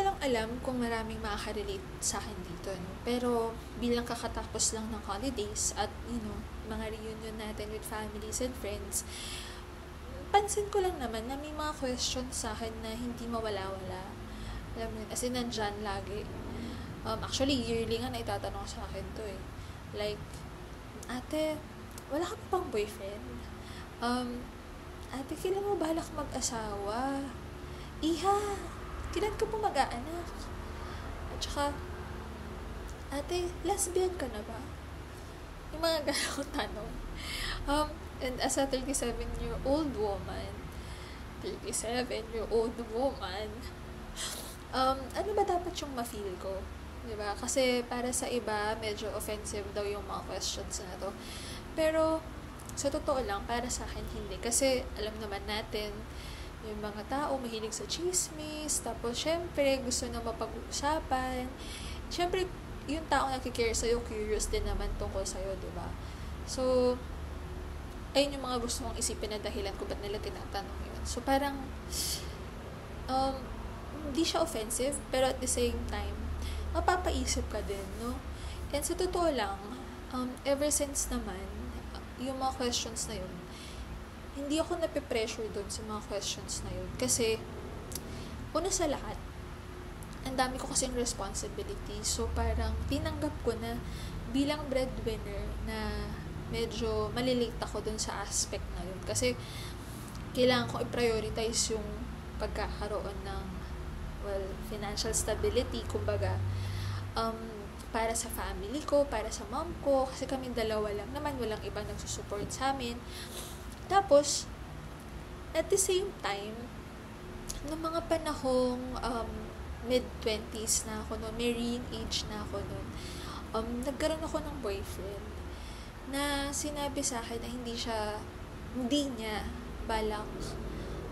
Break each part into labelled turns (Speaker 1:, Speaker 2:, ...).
Speaker 1: ko lang alam kung maraming makaka-relate sa akin dito, no? Pero bilang kakatapos lang ng holidays at, mga reunion natin with families and friends, pansin ko lang naman na may mga questions sa akin na hindi mawala-wala. Alam mo yun, as in, nandyan lagi. Actually, yearly nga na itatanong sa akin to eh. Like, ate, wala ka pa bang boyfriend? Ate, kailan mo balak mag-asawa? Iha, kailan ka po mag-aanak? At saka, ate, lesbian ka na ba? Yung mga ganong tanong. And as a 37-year-old woman, ano ba dapat yung ma-feel ko? Diba? Kasi para sa iba, medyo offensive daw yung mga questions na to. Pero, sa totoo lang, para sa akin hindi. Kasi, alam naman natin, yung mga tao mahilig sa chismis, tapos, syempre, gusto na mapag-uusapan. Syempre, yung tao nakikare sa'yo, curious din naman tungkol sa'yo, diba? So, ayun yung mga gusto mong isipin na dahilan kung ba't nila tinatanong yun. So, parang, hindi siya offensive, pero at the same time, mapapaisip ka din, no? And sa totoo lang, ever since naman, yung mga questions na yun, hindi ako nape-pressure dun sa mga questions na yun. Kasi, una sa lahat, ang dami ko kasing responsibility. So, parang tinanggap ko na bilang breadwinner na medyo malilate ako dun sa aspect na yun. Kasi, kailangan ko i-prioritize yung pagkakaroon ng, financial stability, kumbaga, para sa family ko, para sa mom ko, kasi kami dalawa lang naman, walang ibang nagsusupport sa amin. Tapos, at the same time, noong mga panahong mid-20s na ako noon, marrying age na ako noon, nagkaroon ako ng boyfriend na sinabi sa akin na hindi niya balak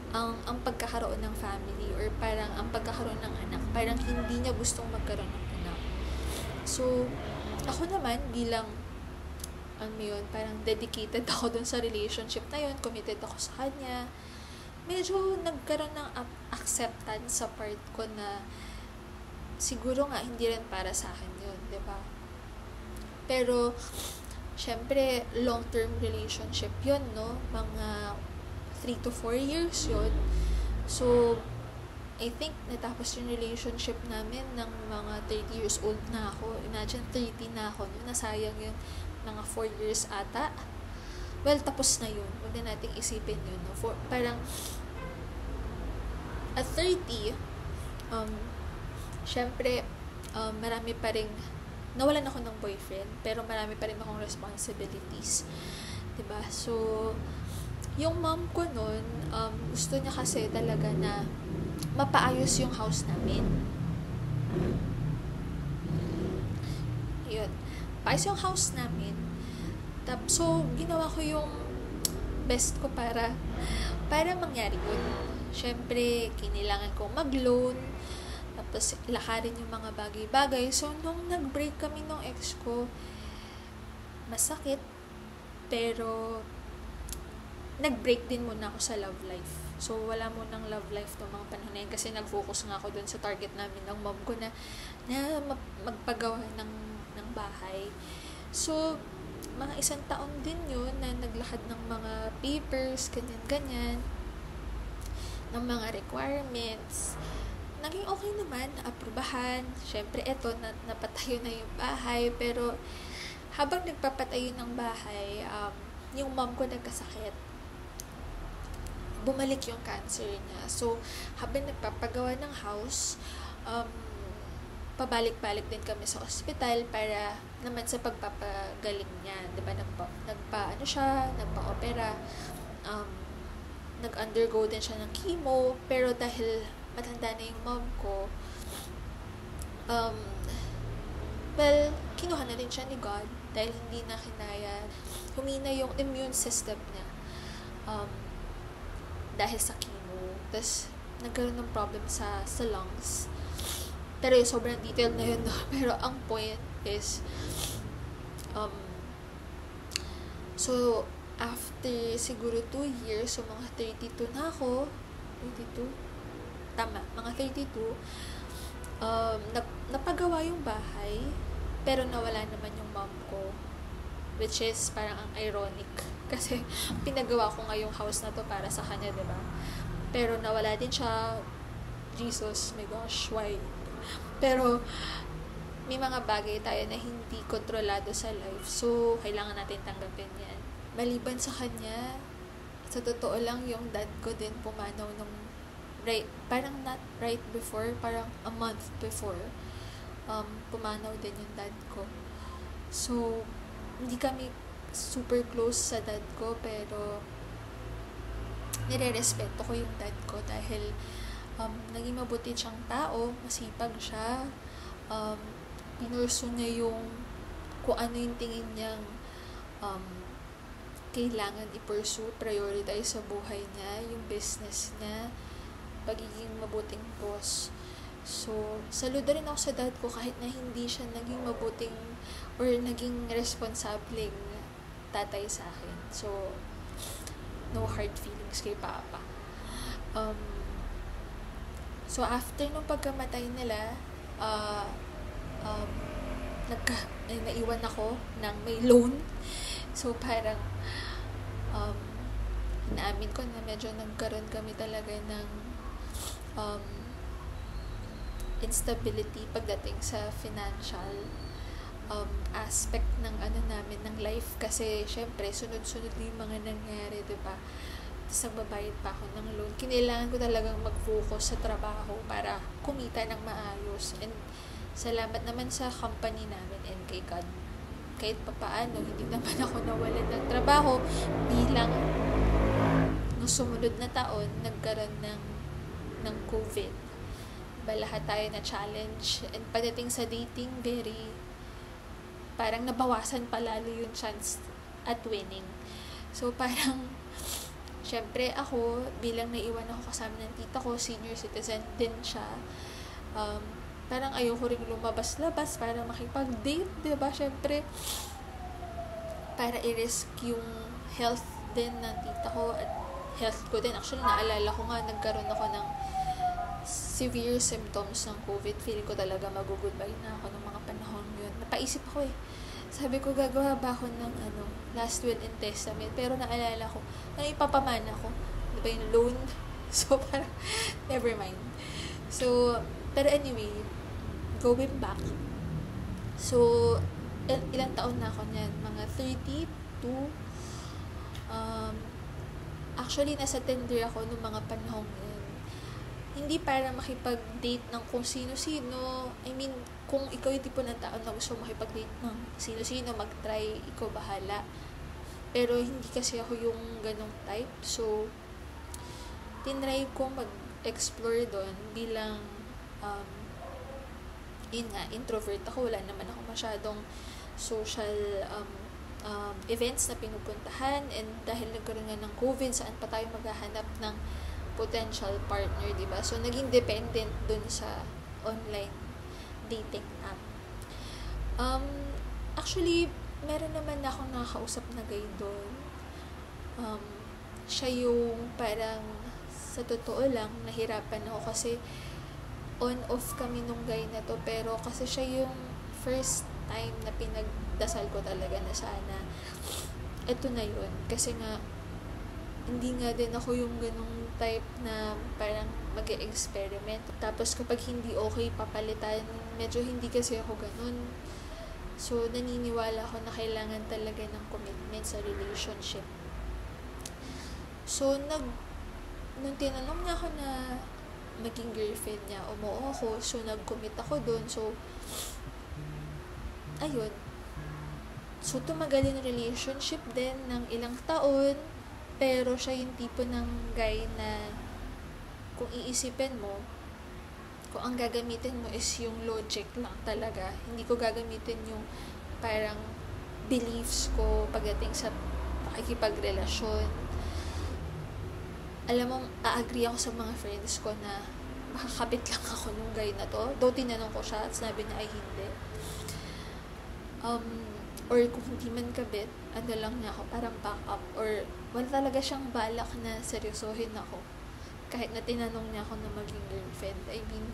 Speaker 1: ang pagkakaroon ng family or parang ang pagkakaroon ng anak, parang hindi niya gustong magkaroon ng anak. So, ako naman bilang parang dedicated ako dun sa relationship na yun, committed ako sa kanya, medyo nagkaroon ng acceptance sa part ko na siguro nga hindi rin para sa akin yun, diba? Pero, syempre, long-term relationship yun, no? Mga 3 to 4 years yun. So, I think natapos yung relationship namin ng mga 30 years old na ako. Imagine, 30 na ako. Nasayang yun. Mga 4 years ata. Well, tapos na yun. Huwag na nating isipin yun. No? Parang, at 30, syempre, marami pa rin, nawalan ako ng boyfriend, pero marami pa rin akong responsibilities. Diba? So, yung mom ko nun, gusto niya kasi talaga na mapaayos yung house namin. Yun. Paayos yung house namin. So, ginawa ko yung best ko para mangyari yun. Siyempre, kinilangan kong mag-loan, tapos lakarin yung mga bagay-bagay. So, nung nag-break kami nung ex ko, masakit, pero nag-break din muna ako sa love life. So, wala munang love life ng mga panahon na yun kasi nag-focus nga ako dun sa target namin ng mom ko na magpagawa ng bahay. So, mga 1 taon din yun na naglakad ng mga papers, ganyan-ganyan, ng mga requirements. Naging okay naman, naaprubahan. Siyempre, eto, napatayo na yung bahay. Pero, habang nagpapatayo ng bahay, yung mom ko nagkasakit. Bumalik yung cancer niya. So, habang nagpapagawa ng house, pabalik-balik din kami sa ospital para naman sa pagpapagaling niya. Diba? Nagpa-opera. Nag-undergo din siya ng chemo. Pero dahil matanda na yung mom ko, kinuha na rin siya ni God dahil hindi na kinaya. Humina yung immune system niya. Dahil sa chemo. Tapos, nagkaroon ng problem sa lungs. Pero yung sobrang detailed na yun, no? Pero ang point is, so, after siguro 2 years, so mga 32 na ako, 32? Tama, mga 32, napagawa yung bahay, pero nawala naman yung mom ko. Which is parang ang ironic. Kasi pinagawa ko nga yung house na to para sa kanya, diba? Pero nawala din siya. Jesus, my gosh, why? Pero may mga bagay tayo na hindi kontrolado sa life. So, kailangan natin tanggapin yan. Maliban sa kanya, sa totoo lang, yung dad ko din pumanaw nung parang not right before, parang a month before, pumanaw din yung dad ko. So, hindi kami super close sa dad ko, pero nire-respeto ko yung dad ko dahil naging mabuti siyang tao, masipag siya, pinurso niya yung kung ano yung tingin niyang kailangan i-pursue, prioritize sa buhay niya, yung business niya, pagiging mabuting boss. So, saludo rin ako sa dad ko kahit na hindi siya naging mabuting or naging responsableng tatay sa akin. So, no hard feelings kay Papa. So, after nung pagkamatay nila, naiwan ako ng may loan. So, parang naamin ko na medyo nagkaroon kami talaga ng instability pagdating sa financial aspect ng namin ng life, kasi syempre sunod-sunod yung mga nangyari, diba? Tapos nagbabayad pa ako ng loan. Kinailangan ko talagang mag-focus sa trabaho para kumita ng maayos. And salamat naman sa company namin and kay God. Kahit papaano, hindi naman ako nawalan ng trabaho bilang nung sumunod na taon, nagkaroon ng COVID. Diba, lahat tayo na challenge. And pagdating sa dating, parang nabawasan palalo yung chance at winning. So, parang syempre ako, bilang naiwan ako kasama ng tita ko, senior citizen din siya, parang ayoko rin lumabas-labas para makipag-date, diba? Syempre, para i-risk yung health din ng tita ko at health ko din. Actually, naalala ko nga, nagkaroon ako ng severe symptoms ng COVID. Feel ko talaga mag-goodbye na ako ng mga panahon yun. Napaisip ako sabi ko, gagawa ba ako ng last will and testament? Pero naalala ko, ipapamana ko. Diba yung loan? So, parang, never mind. So, pero anyway, going back. So, ilang taon na ako niyan? Mga 32. Actually, nasa Tinder ako nung mga panahon yun. Hindi para makipag-date ng kung sino-sino. I mean, kung ikaw yung tipo ng tao na gusto makipag-date ng sino-sino, mag-try, ikaw bahala. Pero hindi kasi ako yung ganong type. So, tinry ko mag-explore doon bilang introvert ako. Wala naman ako masyadong social events na pinupuntahan, and dahil nagkaroon nga ng COVID, saan pa tayo maghahanap ng potential partner, diba? So, naging dependent dun sa online dating app. Actually, meron naman ako nakakausap na guy doon. Siya yung parang, sa totoo lang, nahirapan ako kasi on-off kami nung guy na to, pero kasi siya yung first time na pinagdasal ko talaga na sana eto na yun. Kasi nga, hindi nga din ako yung ganong type na parang mag-e-experiment. Tapos kapag hindi okay, papalitan. Medyo hindi kasi ako ganun. So, naniniwala ako na kailangan talaga ng commitment sa relationship. So, nung tinanong niya ako na maging girlfriend niya, umuo ako. So, nag-commit ako dun. So, ayun. So, tumagal yung relationship din ng ilang taon. Pero siya yung tipo ng guy na kung iisipin mo, kung ang gagamitin mo is yung logic lang talaga, hindi ko gagamitin yung parang beliefs ko pagdating sa pakikipagrelasyon. Alam mo, a-agree ako sa mga friends ko na makakabit lang ako nung guy na to. Though tinanong ko siya at sinabi niya ay hindi. Or kung hindi man kabit, lang niya ako, parang backup. Or wala talaga siyang balak na seryosohin ako. Kahit na tinanong niya ako na maging girlfriend. I mean,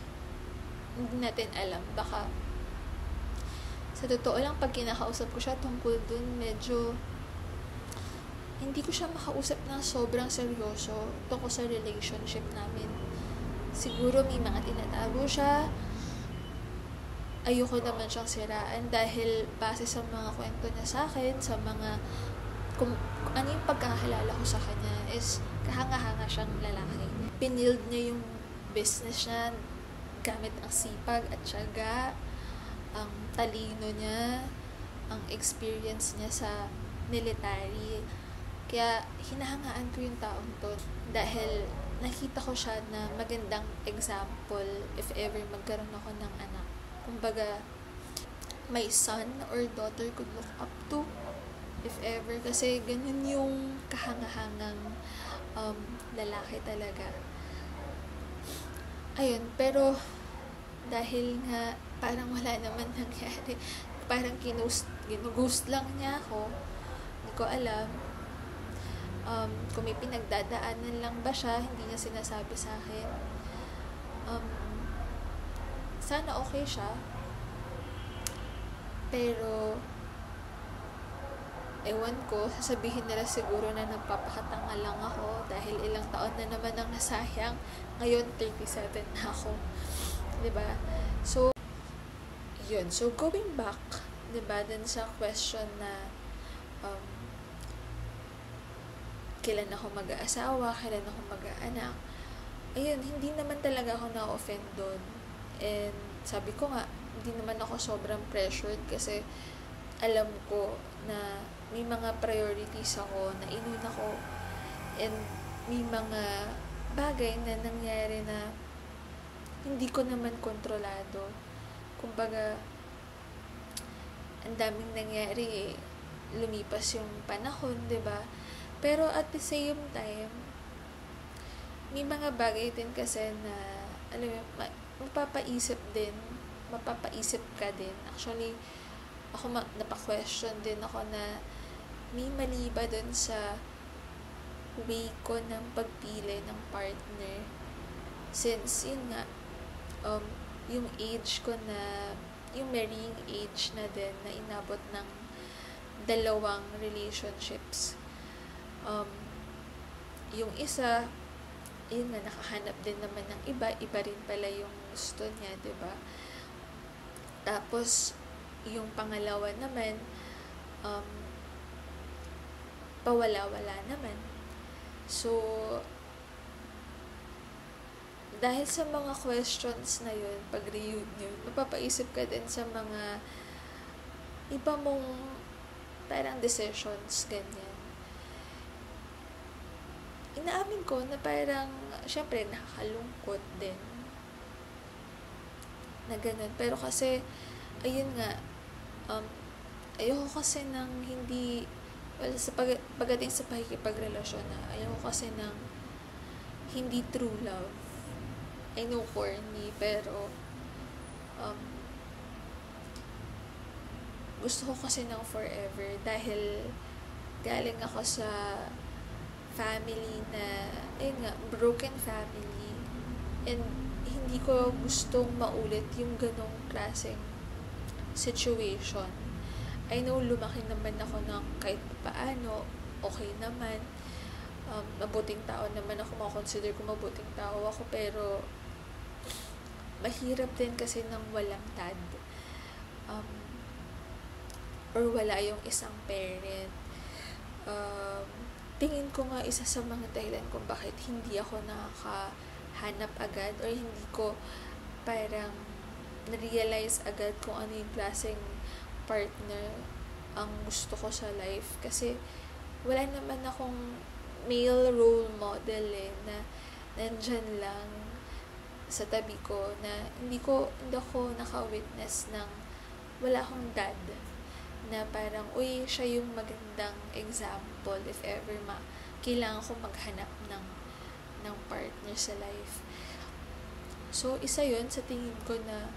Speaker 1: hindi natin alam. Baka, sa totoo lang, pag kinakausap ko siya tungkol dun, medyo, hindi ko siya makausap ng sobrang seryoso tungkol sa relationship namin. Siguro may mga tinatago siya. Ayoko naman siyang siraan dahil base sa mga kwento niya sa akin, sa mga, kung ano yung pagkakakilala ko sa kanya is kahanga-hanga siyang lalaki. Pinild niya yung business niya gamit ang sipag at tiyaga, ang talino niya, ang experience niya sa military. Kaya hinahangaan ko yung taong to dahil nakita ko siya na magandang example if ever magkaroon ako ng anak. Kumbaga, my son or daughter could look up to if ever. Kasi ganun yung kahangahangang lalaki talaga. Ayun, pero dahil nga parang wala naman nangyari, parang ginughost lang niya ako, hindi ko alam kung may pinagdadaanan lang ba siya, hindi niya sinasabi sa akin. Sana okay siya, pero ewan ko, sasabihin nila siguro na nagpapakatanga lang ako dahil ilang taon na naman ang nasayang. Ngayon 37 na ako, 'di ba? So yun, so going back, 'di ba, dun sa question na kailan ako mag-aasawa, kailan ako mag-aanak. Ayun, hindi naman talaga ako na-offend doon. And sabi ko nga, hindi naman ako sobrang pressured kasi alam ko na may mga priorities ako na inuna ko, and may mga bagay na nangyari na hindi ko naman kontrolado. Kumbaga, ang daming nangyari eh. Lumipas yung panahon, 'di ba? Pero at the same time, may mga bagay din kasi na, alam mo, mapapaisip ka din. Actually, ako napa-question din ako na may mali ba dun sa way ko ng pagpili ng partner. Since, yun nga, yung age ko na, yung marrying age na din, na inabot ng 2 relationships. Yung isa, yun nga, nakahanap din naman ng iba rin pala yung gusto niya, 'di ba? Tapos yung pangalawa naman, pawala-wala naman. So dahil sa mga questions na yun, pag reunion, mapapaisip ka din sa mga iba mong parang decisions, ganyan. Inaamin ko na parang, syempre, nakakalungkot din na ganun. Pero kasi, ayun nga, ayoko kasi ng hindi, sa pagdating sa pakikipagrelasyon na, ayoko kasi ng hindi true love. I know corny, pero gusto ko kasi ng forever dahil galing ako sa family na, ayun nga, broken family, and hindi ko gustong maulit yung ganong klaseng situation. I know lumaki naman ako ng kahit paano, okay naman, mabuting tao naman ako, makonsider ko mabuting tao ako, pero mahirap din kasi ng walang dad, or wala yung isang parent. Tingin ko nga isa sa mga dahilan kung bakit hindi ako nakakahanap agad, or hindi ko parang na-realize agad kung ano yung klaseng partner ang gusto ko sa life, kasi wala naman akong male role model na nandyan lang sa tabi ko, na hindi ako naka-witness ng, wala akong dad na parang, uy, siya yung magandang example if ever kailangan ko maghanap ng partner sa life. So, isa yun sa tingin ko na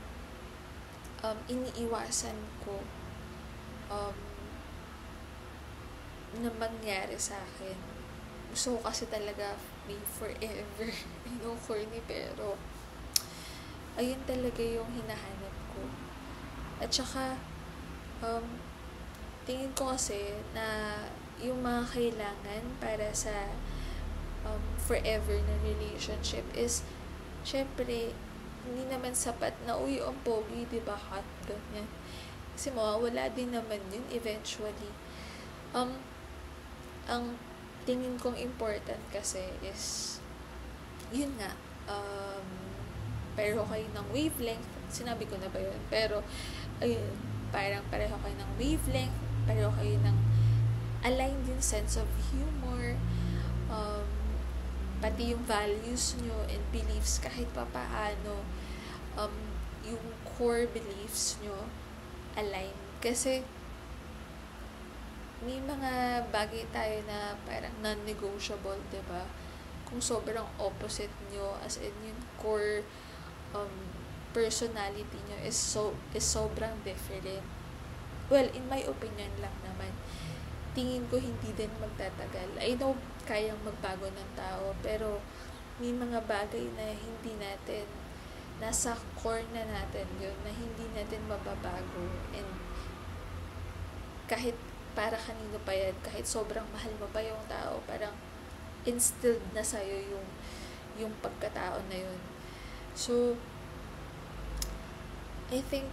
Speaker 1: iniiwasan ko na mangyari sa akin. Gusto ko kasi talaga be forever. I know, corny, pero ayun talaga yung hinahanap ko. At saka, tingin ko kasi na yung mga kailangan para sa forever na relationship is, syempre, hindi naman sapat na, uy, ang pogi, diba, hot, ganyan. Kasi mawawala din naman yun eventually. Ang tingin kong important kasi is, yun nga, pareho kayo ng wavelength, sinabi ko na ba yun? Pero, ayun, parang pareho kayo ng wavelength, pareho kayo ng aligned din sense of humor, pati yung values nyo and beliefs kahit pa paano, yung core beliefs nyo align. Kasi may mga bagay tayo na parang non-negotiable, diba? Kung sobrang opposite nyo, as in yung core personality nyo is sobrang different. Well, in my opinion lang naman, tingin ko hindi din magtatagal. I know kayang magbago ng tao, pero may mga bagay na hindi natin, nasa core na natin yun, na hindi natin mababago. And kahit para kanino pa yan, kahit sobrang mahal mo pa yung tao, parang instilled na sa'yo yung pagkatao na yun. So, I think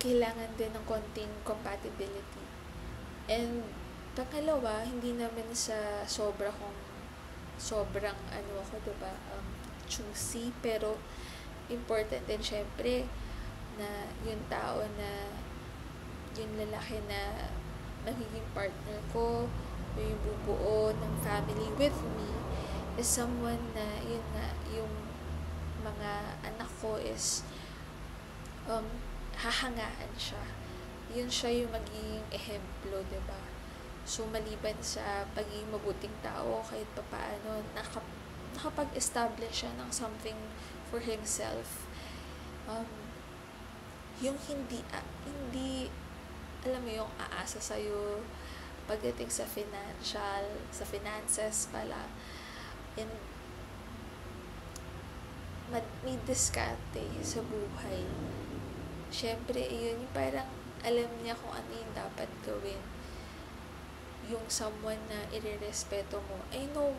Speaker 1: kailangan din ng konting compatibility. And pangalawa, hindi naman sa sobrang ako, diba, choosy, pero important din syempre na yung tao na, yung lalaki na magiging partner ko, o yung bubuo ng family with me, is someone na, yun nga, yung mga anak ko is hahangaan siya. Yun siya yung magiging ehemplo, diba? So, maliban sa pagiging mabuting tao, kahit pa paano, nakapag-establish siya ng something for himself. Yung hindi, alam mo yung aasa sa'yo, pagdating sa finances pala, and may diskarte sa buhay. Syempre, yun yung parang alam niya kung ano yung dapat gawin. Yung someone na irerespeto mo. I know,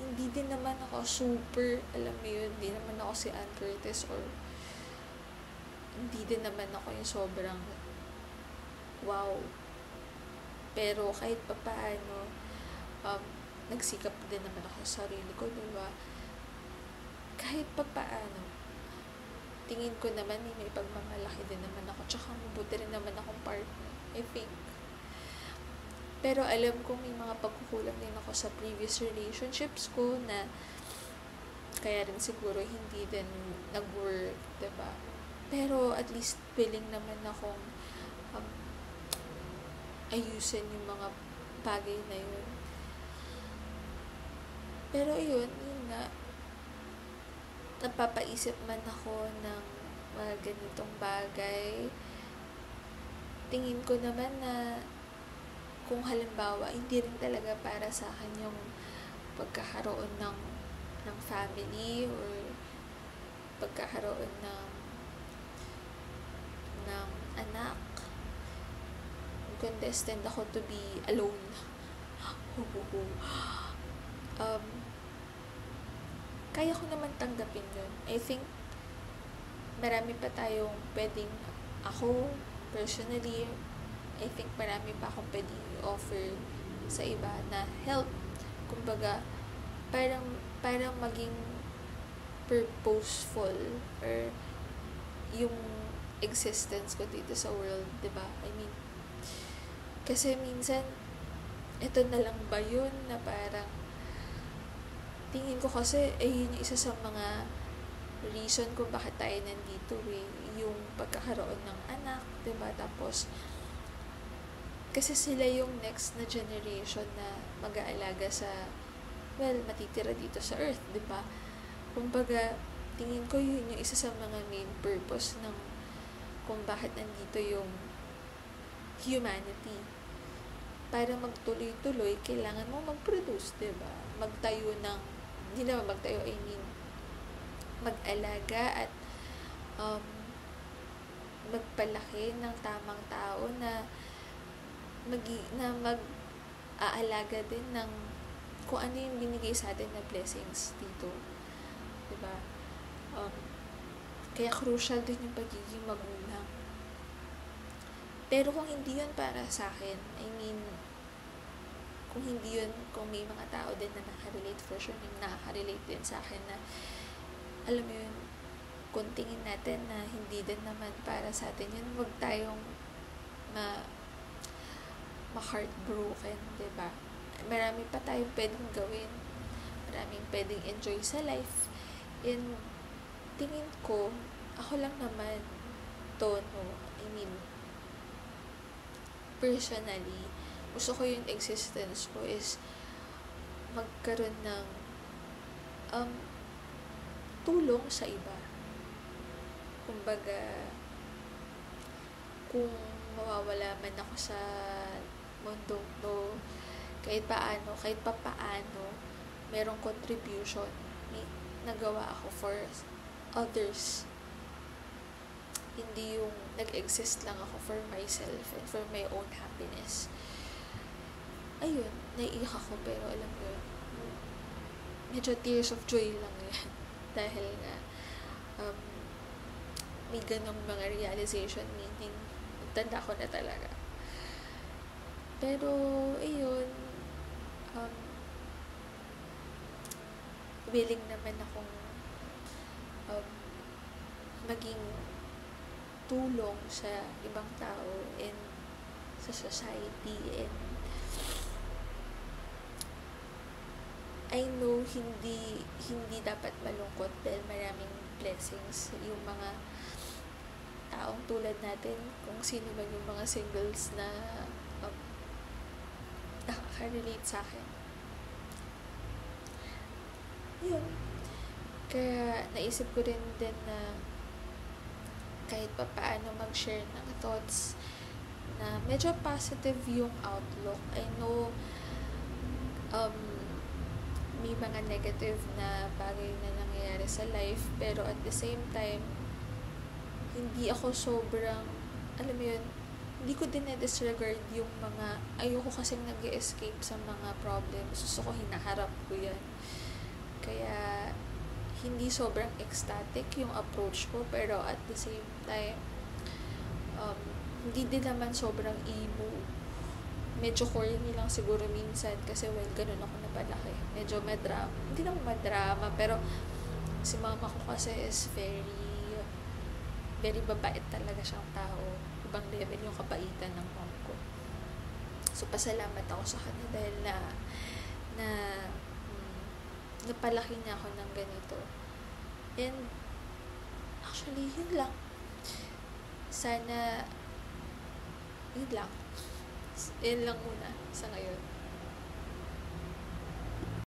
Speaker 1: hindi din naman ako super, alam mo yun, hindi naman ako si Ann Curtis, or hindi din naman ako yung sobrang wow. Pero kahit pa paano, nagsikap din naman ako sa sarili ko, diba? Kahit pa paano, tingin ko naman, may pagmamalaki din naman ako, tsaka mabuti rin naman akong partner, I think. Pero alam kong may mga pagkukulang din ako sa previous relationships ko na kaya rin siguro hindi din nag-work, diba? Pero at least willing naman akong ayusin yung mga bagay na yun. Pero yun nga, napapaisip man ako ng mga ganitong bagay. Tingin ko naman na kung halimbawa, hindi rin talaga para sa akin yung pagkakaroon ng family, or pagkakaroon ng anak. I'm destined ako to be alone. Kaya ko naman tanggapin yun. I think marami pa tayong pwedeng, ako personally, I think marami pa akong pwedeng i-offer sa iba na help. Kumbaga, parang maging purposeful, or yung existence ko dito sa world, diba? I mean, kasi minsan, ito na lang ba yun na parang, tingin ko kasi, yun yung isa sa mga reason kung bakit tayo nandito, yung pagkakaroon ng anak, diba? Tapos, kasi sila yung next na generation na mag-aalaga sa, matitira dito sa earth, diba? Kumbaga, tingin ko yun yung isa sa mga main purpose ng kung bakit nandito yung humanity. Para magtuloy-tuloy, kailangan mo mag-produce, diba? Magtayo ng, hindi naman magtayo, I mean, mag-alaga at um, magpalaki ng tamang tao na mag-aalaga din ng kung ano yung binigay sa atin na blessings dito. Diba? Kaya crucial din yung pagiging magulang. Pero kung hindi yun para sa akin, I mean, kung hindi yun, kung may mga tao din na nakarelate, for sure may nakarelate din sa akin na, alam mo yun, kung tingin natin na hindi din naman para sa atin yun, huwag tayong ma-heartbroken, diba? Marami pa tayong pwedeng gawin, maraming pwedeng enjoy sa life, and tingin ko, ako lang naman to, no, I mean, personally, gusto ko yung existence ko is magkaroon ng tulong sa iba. Kumbaga, kung mawawala man ako sa mundo to, kahit papaano, merong contribution, may nagawa ako for others. Hindi yung nag-exist lang ako for myself and for my own happiness. Ayun, naiiyak ako, pero alam mo yun, medyo tears of joy lang yan. Dahil nga, may ganong mga realization, meaning, tanda ko na talaga. Pero, ayun, willing naman akong maging tulong sa ibang tao and sa society, and I know hindi dapat malungkot dahil maraming blessings yung mga taong tulad natin, kung sino man yung mga singles na nakaka-relate sa akin. Yun. Kaya naisip ko rin din na kahit pa paano mag-share ng thoughts na medyo positive yung outlook. I know may mga negative na bagay na nangyayari sa life, pero at the same time, hindi ako sobrang, alam mo yun, hindi ko din na-disregard yung mga, ayoko kasing nag-escape sa mga problems. Gusto ko hinaharap ko yan. Kaya, hindi sobrang ecstatic yung approach ko, pero at the same time, hindi din naman sobrang emo. Medyo corny lang siguro minsan kasi ganun ako napalaki. Medyo madrama. Hindi naman madrama, pero si mama ko kasi is very babait talaga siyang tao. Ibang level yung kabaitan ng mom ko. So, pasalamat ako sa kanya dahil napalaki niya ako ng ganito. And, actually, yun lang. Sana, yun lang. Yun lang muna sa ngayon.